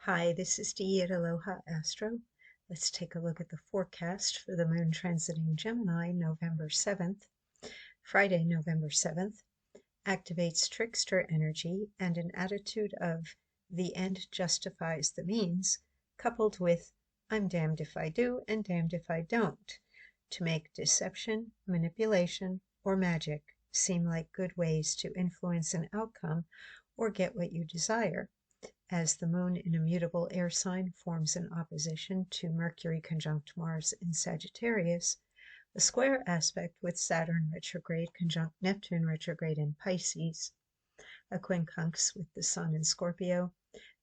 Hi, this is Dee at Aloha Astro. Let's take a look at the forecast for the moon transiting Gemini November 7th. Friday, November 7th, activates trickster energy and an attitude of the end justifies the means, coupled with I'm damned if I do and damned if I don't, to make deception, manipulation, or magic seem like good ways to influence an outcome or get what you desire. As the moon in a mutable air sign forms an opposition to Mercury conjunct Mars in Sagittarius, a square aspect with Saturn retrograde conjunct Neptune retrograde in Pisces, a quincunx with the Sun in Scorpio,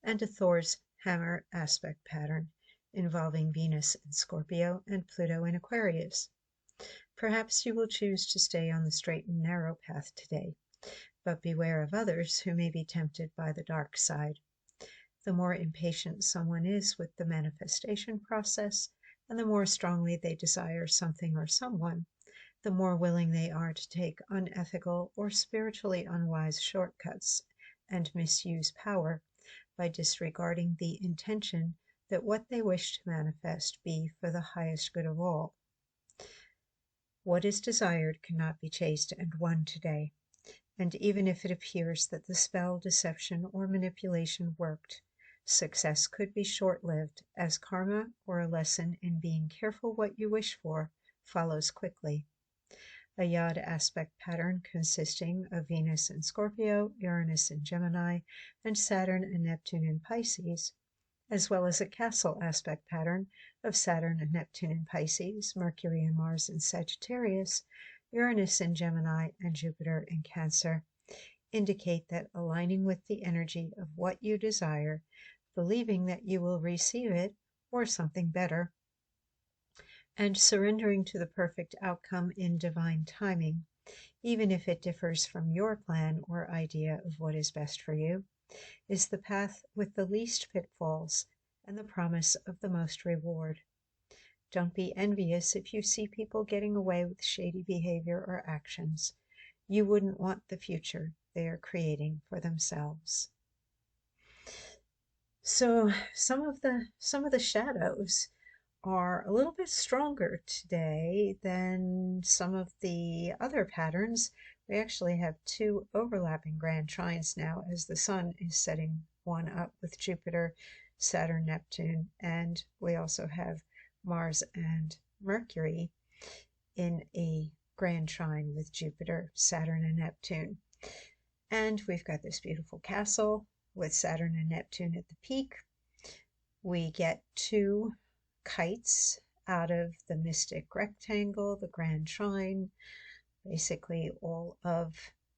and a Thor's hammer aspect pattern involving Venus in Scorpio and Pluto in Aquarius. Perhaps you will choose to stay on the straight and narrow path today, but beware of others who may be tempted by the dark side. The more impatient someone is with the manifestation process, and the more strongly they desire something or someone, the more willing they are to take unethical or spiritually unwise shortcuts and misuse power by disregarding the intention that what they wish to manifest be for the highest good of all. What is desired cannot be chased and won today, and even if it appears that the spell, deception, or manipulation worked, success could be short-lived, as karma, or a lesson in being careful what you wish for, follows quickly. A Yod aspect pattern consisting of Venus in Scorpio, Uranus in Gemini, and Saturn and Neptune in Pisces, as well as a castle aspect pattern of Saturn and Neptune in Pisces, Mercury and Mars in Sagittarius, Uranus in Gemini, and Jupiter in Cancer, indicate that aligning with the energy of what you desire, believing that you will receive it or something better, and surrendering to the perfect outcome in divine timing, even if it differs from your plan or idea of what is best for you, is the path with the least pitfalls and the promise of the most reward. Don't be envious if you see people getting away with shady behavior or actions. You wouldn't want the future they are creating for themselves. So some of the shadows are a little bit stronger today than some of the other patterns. We actually have two overlapping grand trines now, as the Sun is setting one up with Jupiter, Saturn, Neptune, and we also have Mars and Mercury in a grand trine with Jupiter, Saturn, and Neptune. And we've got this beautiful castle with Saturn and Neptune at the peak. We get two kites out of the mystic rectangle, the grand trine, basically all of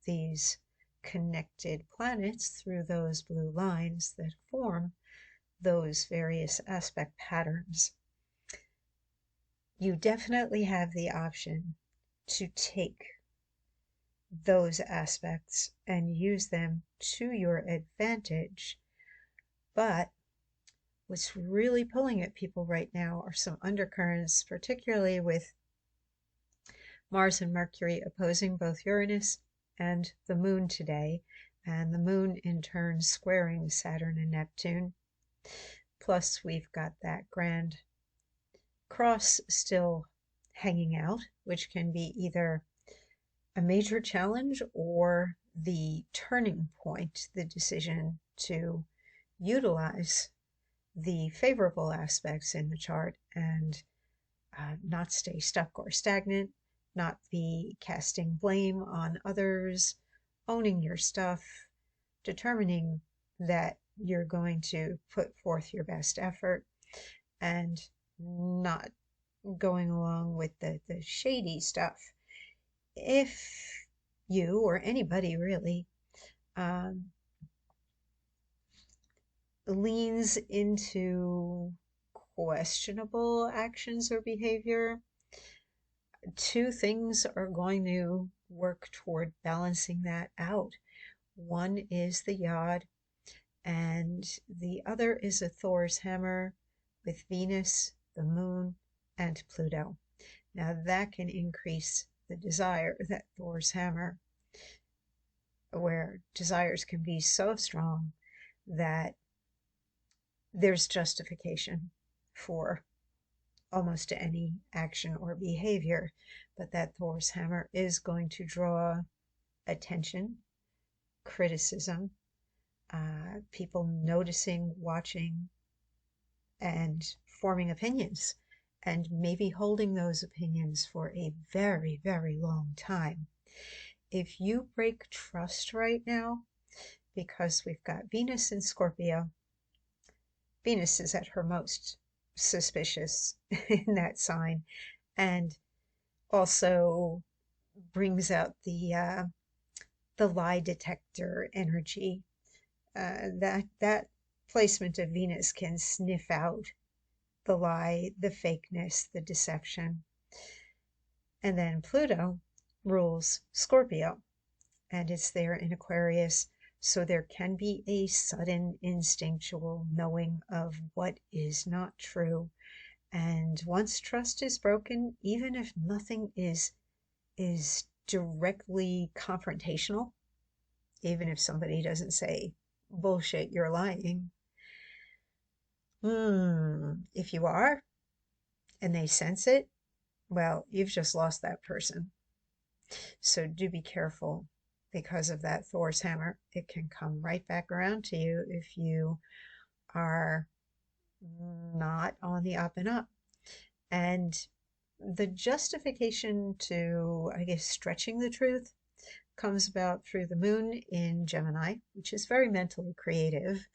these connected planets through those blue lines that form those various aspect patterns. You definitely have the option to take those aspects and use them to your advantage, but what's really pulling at people right now are some undercurrents, particularly with Mars and Mercury opposing both Uranus and the moon today, and the moon in turn squaring Saturn and Neptune. Plus, we've got that grand cross still hanging out, which can be either a major challenge or the turning point, the decision to utilize the favorable aspects in the chart and not stay stuck or stagnant, not be casting blame on others, owning your stuff, determining that you're going to put forth your best effort, and not going along with the shady stuff. If you or anybody really leans into questionable actions or behavior, two things are going to work toward balancing that out. One is the Yod, and the other is a Thor's hammer with Venus, the moon, and Pluto. Now that can increase the desire, that Thor's hammer, where desires can be so strong that there's justification for almost any action or behavior, but that Thor's hammer is going to draw attention, criticism, people noticing, watching, and forming opinions, and maybe holding those opinions for a very, very long time. If you break trust right now, because we've got Venus in Scorpio, Venus is at her most suspicious in that sign, and also brings out the lie detector energy. That placement of Venus can sniff out the lie, the fakeness, the deception. And then Pluto rules Scorpio, and it's there in Aquarius. So there can be a sudden instinctual knowing of what is not true. And once trust is broken, even if nothing is directly confrontational, even if somebody doesn't say, bullshit, you're lying. If you are, and they sense it, well, you've just lost that person. So do be careful because of that Thor's hammer. It can come right back around to you if you are not on the up and up. And the justification to, I guess, stretching the truth comes about through the moon in Gemini, which is very mentally creative,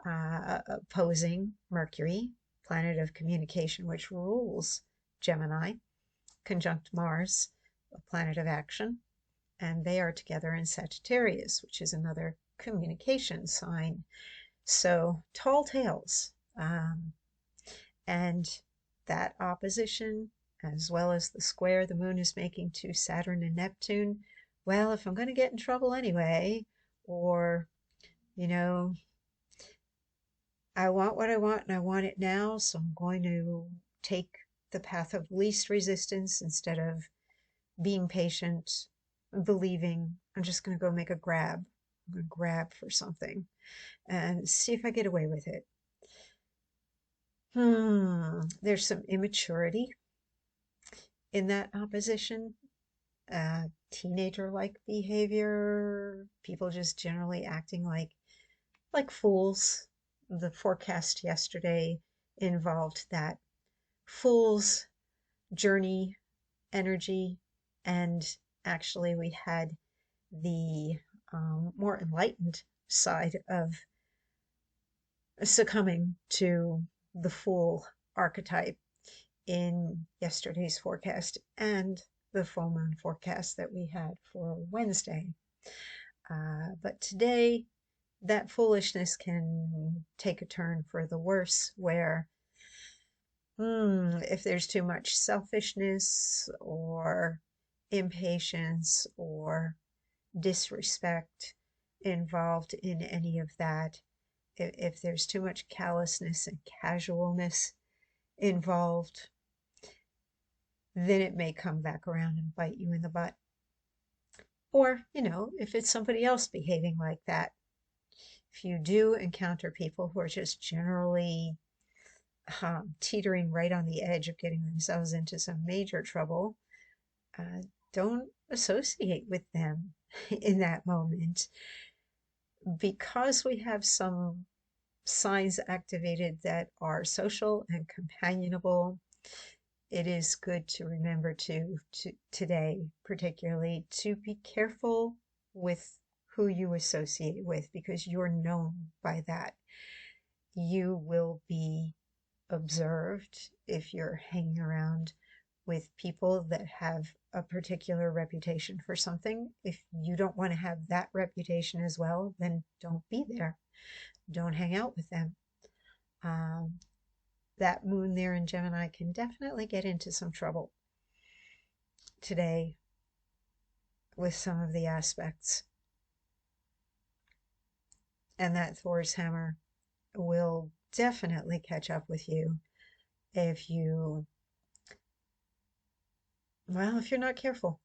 opposing Mercury, planet of communication, which rules Gemini, conjunct Mars, a planet of action, and they are together in Sagittarius, which is another communication sign. So tall tales. And that opposition, as well as the square the moon is making to Saturn and Neptune, well, if I'm going to get in trouble anyway, or, I want what I want and I want it now, so I'm going to take the path of least resistance instead of being patient, believing I'm just going to go make a grab. I'm going to grab for something and see if I get away with it. There's some immaturity in that opposition, teenager-like behavior, people just generally acting like fools. The forecast yesterday involved that fool's journey energy, and actually we had the more enlightened side of succumbing to the fool archetype in yesterday's forecast and the full moon forecast that we had for Wednesday. But today, that foolishness can take a turn for the worse, where if there's too much selfishness or impatience or disrespect involved in any of that, if there's too much callousness and casualness involved, then it may come back around and bite you in the butt. Or, if it's somebody else behaving like that, if you do encounter people who are just generally teetering right on the edge of getting themselves into some major trouble, don't associate with them in that moment. Because we have some signs activated that are social and companionable, it is good to remember to today, particularly, to be careful with who you associate with, because you're known by that. You will be observed if you're hanging around with people that have a particular reputation for something. If you don't want to have that reputation as well, then don't be there. Don't hang out with them. That moon there in Gemini can definitely get into some trouble today with some of the aspects. And that Thor's hammer will definitely catch up with you if you're not careful.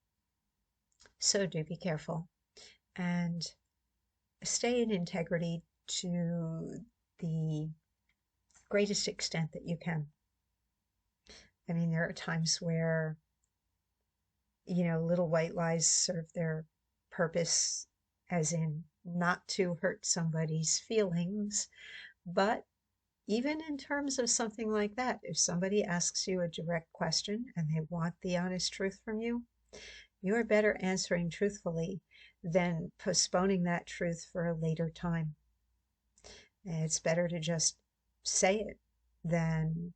So do be careful and stay in integrity to the greatest extent that you can. I mean, there are times where, little white lies serve their purpose, as in not to hurt somebody's feelings. But even in terms of something like that, if somebody asks you a direct question and they want the honest truth from you, you are better answering truthfully than postponing that truth for a later time. And it's better to just say it than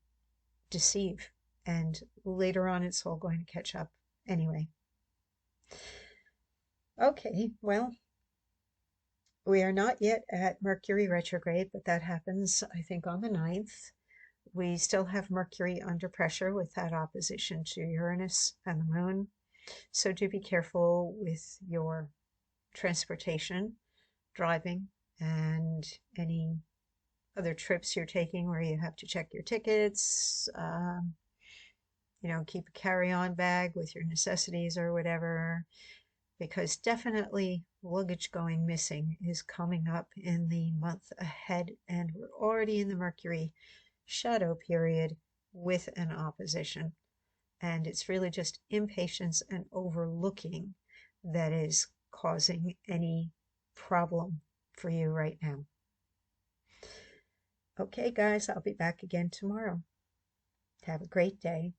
deceive. And later on, it's all going to catch up anyway. Okay, well, we are not yet at Mercury retrograde, but that happens, I think, on the 9th. We still have Mercury under pressure with that opposition to Uranus and the moon. So do be careful with your transportation, driving, and any other trips you're taking where you have to check your tickets. Keep a carry-on bag with your necessities or whatever, because definitely luggage going missing is coming up in the month ahead, and we're already in the Mercury shadow period with an opposition. And it's really just impatience and overlooking that is causing any problem for you right now. Okay, guys, I'll be back again tomorrow. Have a great day.